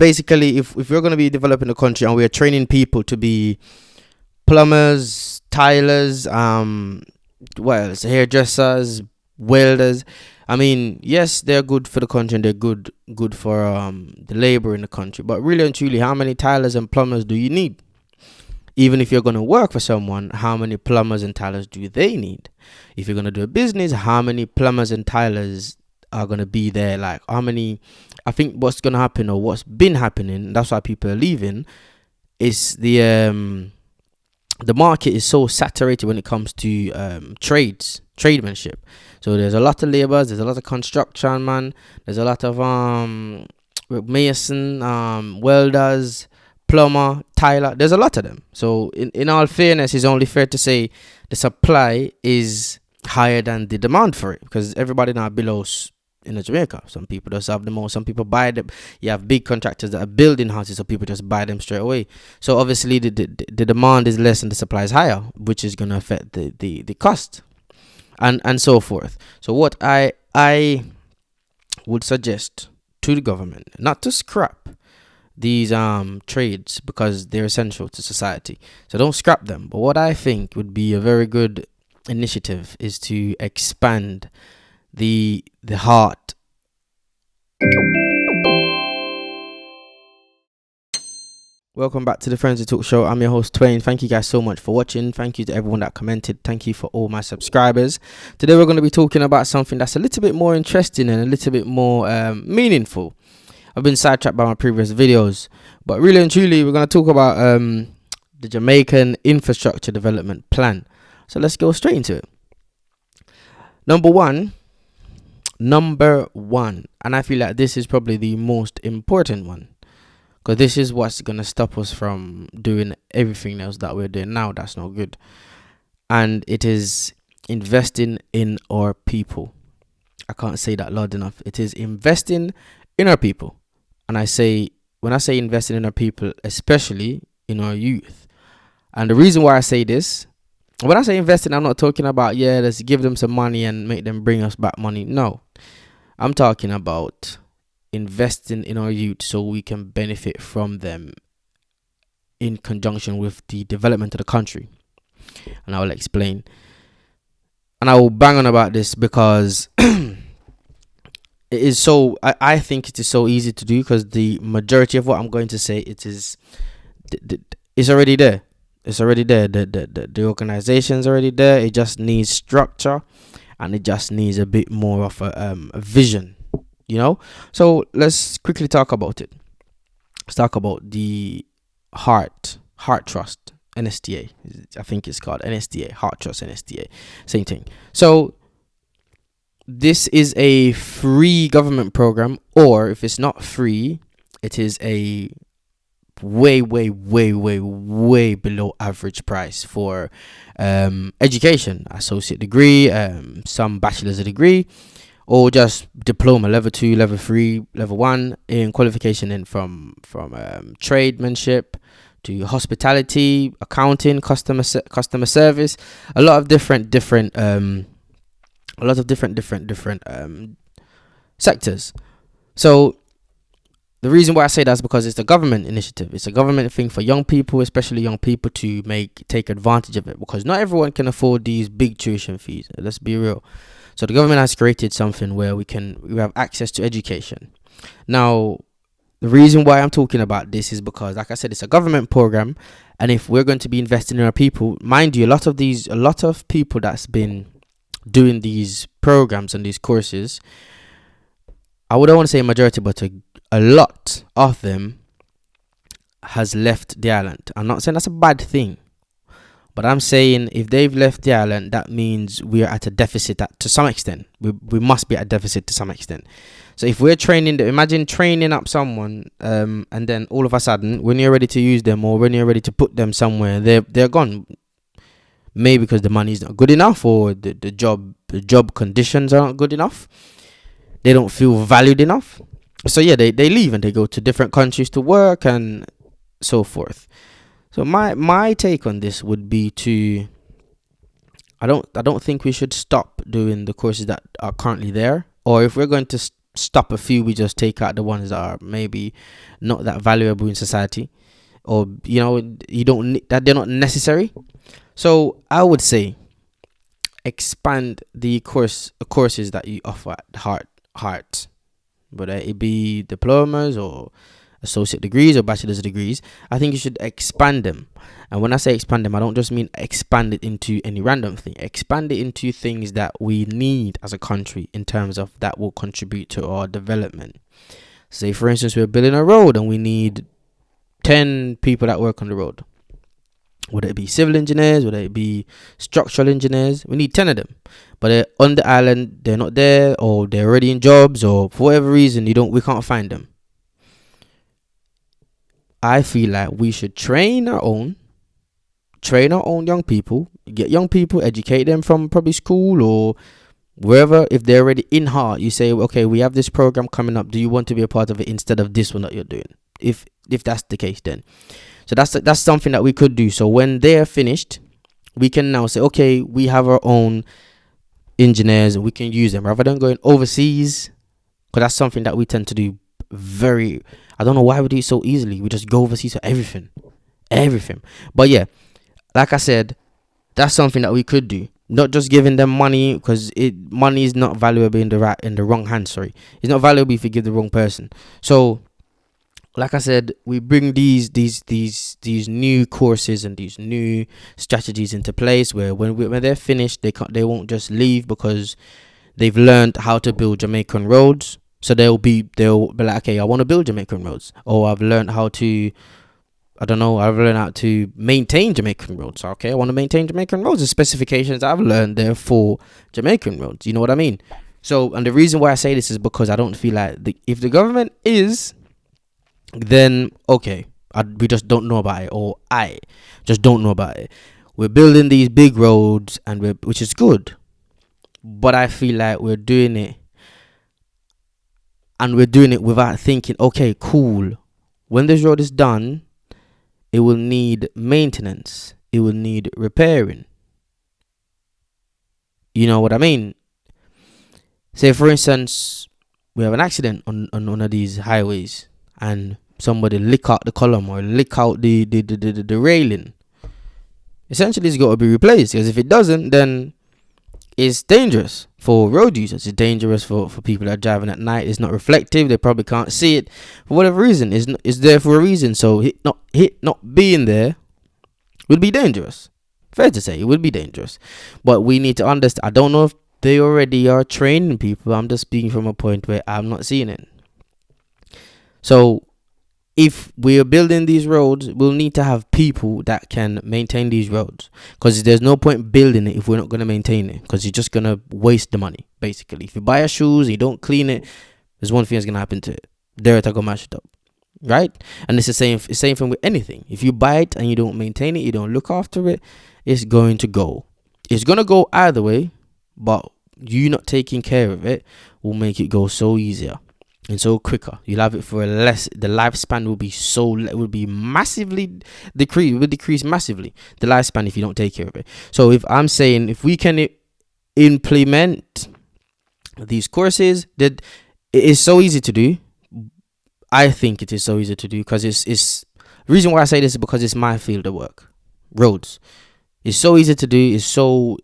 basically, if we're going to be developing a country and we're training people to be plumbers, tilers, what else, hairdressers, welders, I mean, yes, they're good for the country and they're good for the labor in the country, but really and truly, how many tilers and plumbers do you need? Even if you're going to work for someone, how many plumbers and tilers do they need? If you're going to do a business, how many plumbers and tilers are going to be there? Like, how many? I think what's going to happen, or what's been happening, that's why people are leaving, is the market is so saturated when it comes to tradesmanship. So there's a lot of laborers, there's a lot of construction, man. There's a lot of mason, welders, plumber, tiler. There's a lot of them. So in all fairness, it's only fair to say the supply is higher than the demand for it, because everybody now below in Jamaica. Some people just have them all. Some people buy them. You have big contractors that are building houses, so people just buy them straight away. So obviously the demand is less and the supply is higher, which is going to affect the cost and so forth. So what I would suggest to the government, not to scrap these trades, because they're essential to society, so don't scrap them. But what I think would be a very good initiative is to expand the heart. Welcome back to the Frenzy Talk Show. I'm your host Twain. Thank you guys so much for watching. Thank you to everyone that commented. Thank you for all my subscribers. Today we're going to be talking about something that's a little bit more interesting and a little bit more meaningful. I've been sidetracked by my previous videos, but really and truly we're going to talk about the Jamaican infrastructure development plan. So let's go straight into it. Number one, and I feel like this is probably the most important one, because this is what's going to stop us from doing everything else that we're doing now that's not good. And it is investing in our people. I can't say that loud enough. It is investing in our people. And when I say investing in our people, especially in our youth. And the reason why I say this, when I say investing, I'm not talking about, let's give them some money and make them bring us back money. No, I'm talking about investing in our youth so we can benefit from them in conjunction with the development of the country. And I will explain. And I will bang on about this because it is so, I think it is so easy to do, because the majority of what I'm going to say, it's already there. It's already there. The organization's already there. It just needs structure, and it just needs a bit more of a vision, So let's quickly talk about it. Let's talk about the Heart Trust, NSTA. I think it's called NSTA, Heart Trust, NSTA, same thing. So this is a free government program, or if it's not free, it is a way below average price for education, associate degree, some bachelor's degree, or just diploma, level 2, level 3, level 1 in qualification, in from tradesmanship to hospitality, accounting, customer service, a lot of different sectors. So the reason why I say that is because it's a government initiative. It's a government thing for young people, especially young people, to take advantage of it, because not everyone can afford these big tuition fees. Let's be real. So the government has created something where we have access to education. Now, the reason why I'm talking about this is because, like I said, it's a government program, and if we're going to be investing in our people, mind you, a lot of people that's been doing these programs and these courses, I wouldn't want to say a majority, but a lot of them has left the island. I'm not saying that's a bad thing, but I'm saying if they've left the island, that means we're at a deficit to some extent. We must be at a deficit to some extent. So if we're imagine training up someone, and then all of a sudden, when you're ready to use them, or when you're ready to put them somewhere, they're gone. Maybe because the money is not good enough, or the job conditions are not good enough. They don't feel valued enough. So they leave and they go to different countries to work and so forth. So my take on this would be I don't think we should stop doing the courses that are currently there. Or if we're going to stop a few. We just take out the ones that are maybe not that valuable in society, or you don't need, that they're not necessary. So I would say expand the courses that you offer at heart, whether it be diplomas or associate degrees or bachelor's degrees. I think you should expand them. And when I say expand them, I don't just mean expand it into any random thing. Expand it into things that we need as a country in terms of that will contribute to our development. Say, for instance, we're building a road and we need 10 people that work on the road. Whether it be civil engineers, whether it be structural engineers, we need 10 of them. But they're on the island, they're not there, or they're already in jobs, or for whatever reason, we can't find them. I feel like we should train our own young people, get young people, educate them from probably school or wherever. If they're already in heart, you say, okay, we have this program coming up. Do you want to be a part of it instead of this one that you're doing? If that's the case, then. So that's something that we could do. So when they're finished, we can now say, okay, we have our own engineers and we can use them rather than going overseas. Because that's something that we tend to do I don't know why we do it so easily. We just go overseas for everything. But yeah, like I said, that's something that we could do. Not just giving them money, because money is not valuable in the wrong hands. Sorry, it's not valuable if you give the wrong person. So, like I said, we bring these new courses and these new strategies into place where when they're finished, they won't just leave because they've learned how to build Jamaican roads. So they'll be like, okay, I want to build Jamaican roads, or I've learned how to maintain Jamaican roads. Okay, I want to maintain Jamaican roads. The specifications I've learned there for Jamaican roads. You know what I mean? So, and the reason why I say this is because I don't feel like if the government is, then okay, we just don't know about it, or I just don't know about it. We're building these big roads, which is good, but I feel like we're doing it without thinking, okay, cool. When this road is done, it will need maintenance. It will need repairing. You know what I mean? Say, for instance, we have an accident on one of these highways and somebody lick out the column or lick out the railing. Essentially, it's got to be replaced, because if it doesn't, then it's dangerous for road users. It's dangerous for people that are driving at night. It's not reflective. They probably can't see it for whatever reason. It's there for a reason. So it not being there would be dangerous. Fair to say, it would be dangerous. But we need to understand. I don't know if they already are training people. I'm just speaking from a point where I'm not seeing it. So if we are building these roads, we'll need to have people that can maintain these roads, because there's no point building it if we're not going to maintain it, because you're just going to waste the money, basically. If you buy a shoes and you don't clean it, there's one thing that's going to happen to it. Dirt will go mash it up, right? And it's the same thing with anything. If you buy it and you don't maintain it, you don't look after it, it's going to go. It's going to go either way, but you not taking care of it will make it go so easier and so quicker. You'll have it for the lifespan will be massively decreased. Will decrease massively the lifespan if you don't take care of it. So if I'm saying, if we can implement these courses, that it is so easy to do. I think it is so easy to do, because it's the reason why I say this is because it's my field of work. Roads. It's so easy to do. It's so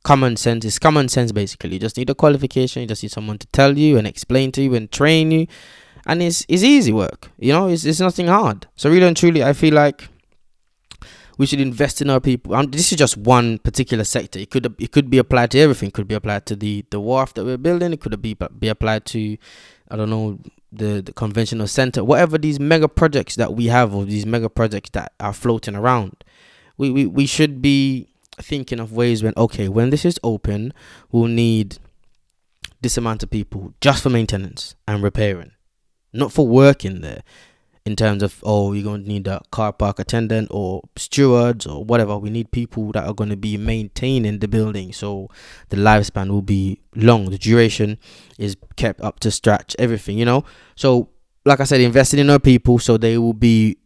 common sense. It's common sense, basically. You just need a qualification. You just need someone to tell you and explain to you and train you, and it's easy work. It's nothing hard. So really and truly, I feel like we should invest in our people. This is just one particular sector. It could be applied to everything. It could be applied to the wharf that we're building. It could be applied to, I don't know, the conventional center. Whatever these mega projects that we have, or these mega projects that are floating around, we should be thinking of ways when this is open, we'll need this amount of people just for maintenance and repairing, not for working there. In terms of, you're going to need a car park attendant or stewards or whatever. We need people that are going to be maintaining the building, so the lifespan will be long. The duration is kept up to scratch, everything, So, like I said, investing in our people so they will be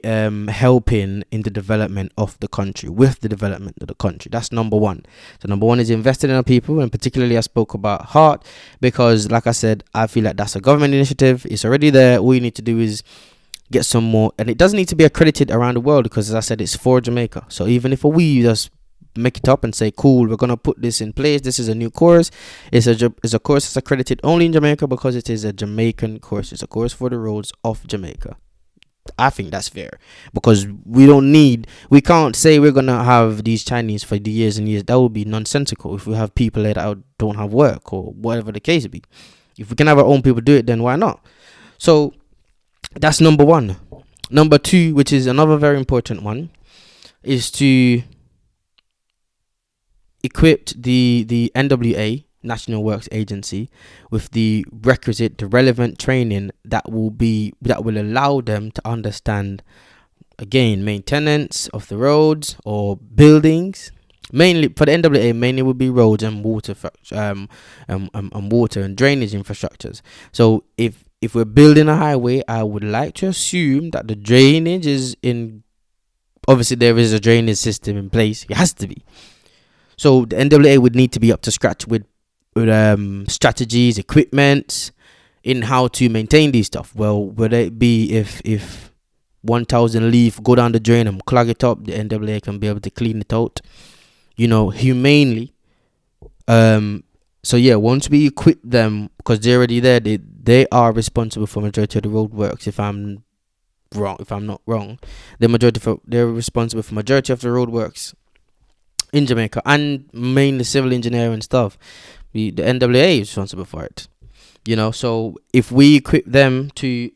helping in the development of the country, with the development of the country. That's number one. So number one is investing in our people, and particularly I spoke about heart, because like I said, I feel like that's a government initiative. It's already there. All you need to do is get some more, and it doesn't need to be accredited around the world, because as I said, it's for Jamaica. So even if we just make it up and say, cool, we're gonna put this in place, this is a new course, it's a course that's accredited only in Jamaica because it is a Jamaican course. It's a course for the roads of Jamaica. I think that's fair, because we can't say we're gonna have these Chinese for the years and years. That would be nonsensical if we have people that don't have work or whatever the case be. If we can have our own people do it, then why not? So that's number one. Number two, which is another very important one, is to equip the NWA, National Works Agency, with the relevant training that will allow them to understand, again, maintenance of the roads or buildings. Mainly for the NWA, mainly would be roads and water, water and drainage infrastructures. So if we're building a highway, I would like to assume that the drainage is in. Obviously, there is a drainage system in place. It has to be. So the NWA would need to be up to scratch with strategies, equipment, in how to maintain these stuff. Well, would it be if 1,000 leaf go down the drain and clog it up, the NWA can be able to clean it out, humanely. So yeah, once we equip them, because they're already there, they are responsible for majority of the road works. If I'm not wrong, they're responsible for majority of the road works in Jamaica, and mainly civil engineering stuff. The NWA is responsible for it. So if we equip them to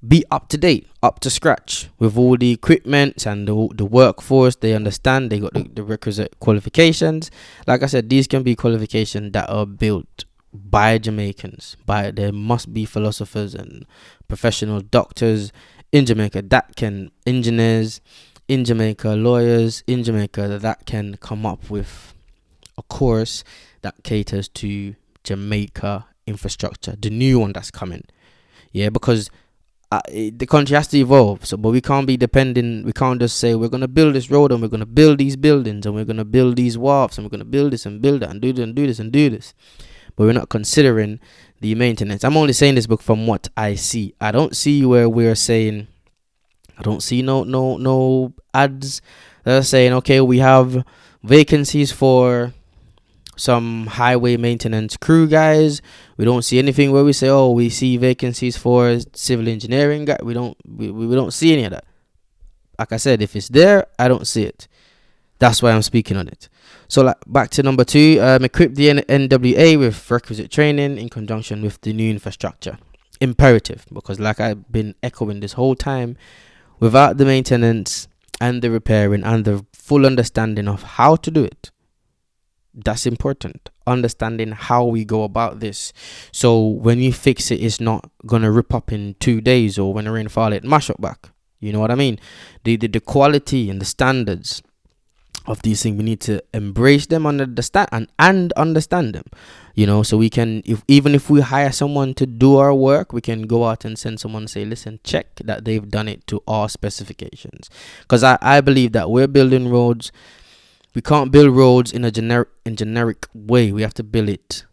be up to date, up to scratch with all the equipment and the workforce, they understand, they got the requisite qualifications. Like I said, these can be qualifications that are built by Jamaicans. There must be philosophers and professional doctors in Jamaica engineers in Jamaica, lawyers in Jamaica that can come up with a course that caters to Jamaica infrastructure, the new one that's coming. Yeah, because the country has to evolve. So, but we can't be depending. We can't just say we're gonna build this road and we're gonna build these buildings and we're gonna build these wharfs and we're gonna build this and build that and do this and do this and do this. But we're not considering the maintenance. I'm only saying this book from what I see. I don't see where we're saying. I don't see no ads that are saying, okay, we have vacancies for some highway maintenance crew guys. We don't see anything where we say, oh, we see vacancies for civil engineering guys. We don't see any of that. Like I said, if it's there, I don't see it. That's why I'm speaking on it. So back to number two, equip the NWA with requisite training in conjunction with the new infrastructure. Imperative, because like I've been echoing this whole time, without the maintenance and the repairing and the full understanding of how to do it, that's important. Understanding how we go about this. So when you fix it, it's not going to rip up in 2 days, or when the rain fall, it mash up back. You know what I mean? The quality and the standards of these things, we need to embrace them and understand them. So we can, even if we hire someone to do our work, we can go out and send someone and say, listen, check that they've done it to our specifications. Because I believe that we're building roads. We can't build roads in a generic way. We have to build it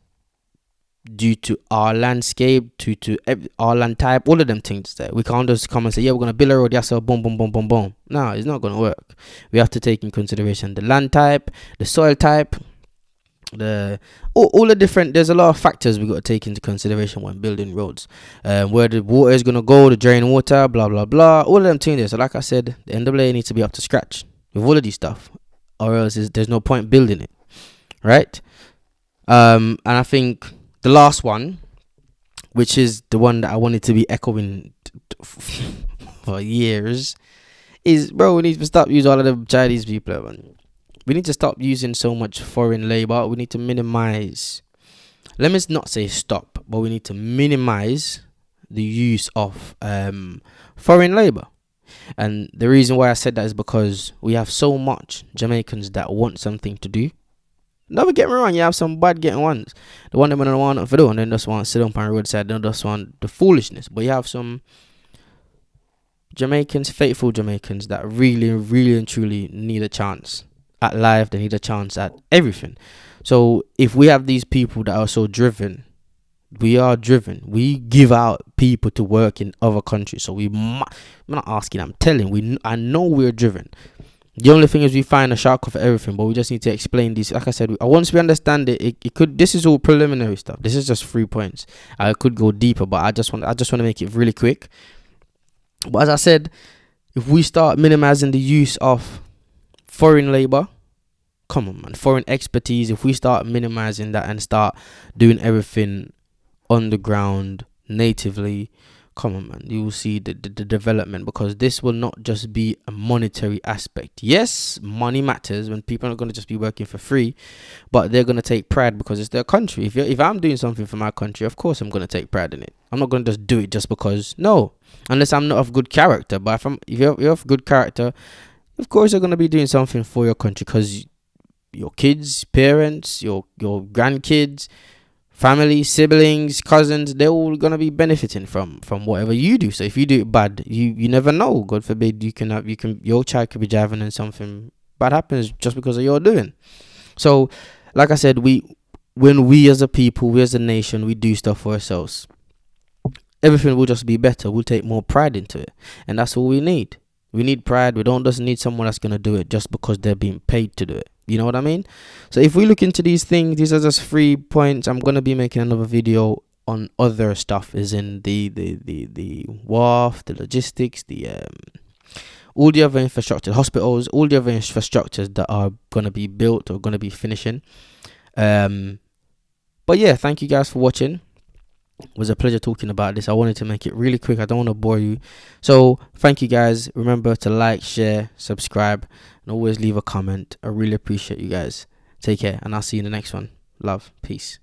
due to our landscape, to our land type, all of them things there. We can't just come and say, yeah, we're going to build a road, yeah, so boom, boom, boom, boom, boom. No, it's not going to work. We have to take in consideration the land type, the soil type, all the different, there's a lot of factors we got to take into consideration when building roads. Where the water is going to go, the drain water, blah, blah, blah, all of them things there. So like I said, the NWA needs to be up to scratch with all of these stuff, or else there's no point building it, right? And I think the last one, which is the one that I wanted to be echoing for years, is, bro, we need to stop using all of the Chinese people, man. We need to stop using so much foreign labor. We need to minimize. Let me not say stop, but we need to minimize the use of foreign labor. And the reason why I said that is because we have so much Jamaicans that want something to do. Don't get me wrong, you have some bad getting ones. The one that don't want nothing to do and then just want to sit up on the roadside, they just want the foolishness. But you have some Jamaicans, faithful Jamaicans that really, really and truly need a chance at life. They need a chance at everything. So if we have these people that are so driven, we are driven. We give out people to work in other countries. So I'm not asking, I'm telling. I know we're driven. The only thing is we find a shortcut for everything, but we just need to explain these. Like I said, once we understand it, it could. This is all preliminary stuff. This is just 3 points. I could go deeper, but I just want to make it really quick. But as I said, if we start minimizing the use of foreign labor, come on, man, foreign expertise. If we start minimizing that and start doing everything on the ground natively, come on, man, you will see the development, because this will not just be a monetary aspect. Yes, money matters when people are going to just be working for free, but they're going to take pride because it's their country. If I'm doing something for my country, of course I'm going to take pride in it. I'm not going to just do it just because, no, unless I'm not of good character. But if you're of good character, of course you're going to be doing something for your country, because your kids, parents, your grandkids, family, siblings, cousins, they're all gonna be benefiting from whatever you do. So if you do it bad, you never know. God forbid, your child could be driving and something bad happens just because of your doing. So, like I said, when we as a people, we as a nation, we do stuff for ourselves, everything will just be better. We'll take more pride into it, and that's all we need. We need pride. We don't just need someone that's gonna do it just because they're being paid to do it. You know what I mean? So if we look into these things, these are just 3 points. I'm gonna be making another video on other stuff, is in the wharf, the logistics, all the other infrastructure, hospitals, all the other infrastructures that are gonna be built or gonna be finishing. But yeah, thank you guys for watching. It was a pleasure talking about this. I wanted to make it really quick. I don't want to bore you. So thank you guys. Remember to like, share, subscribe, and always leave a comment. I really appreciate you guys. Take care, and I'll see you in the next one. Love. Peace.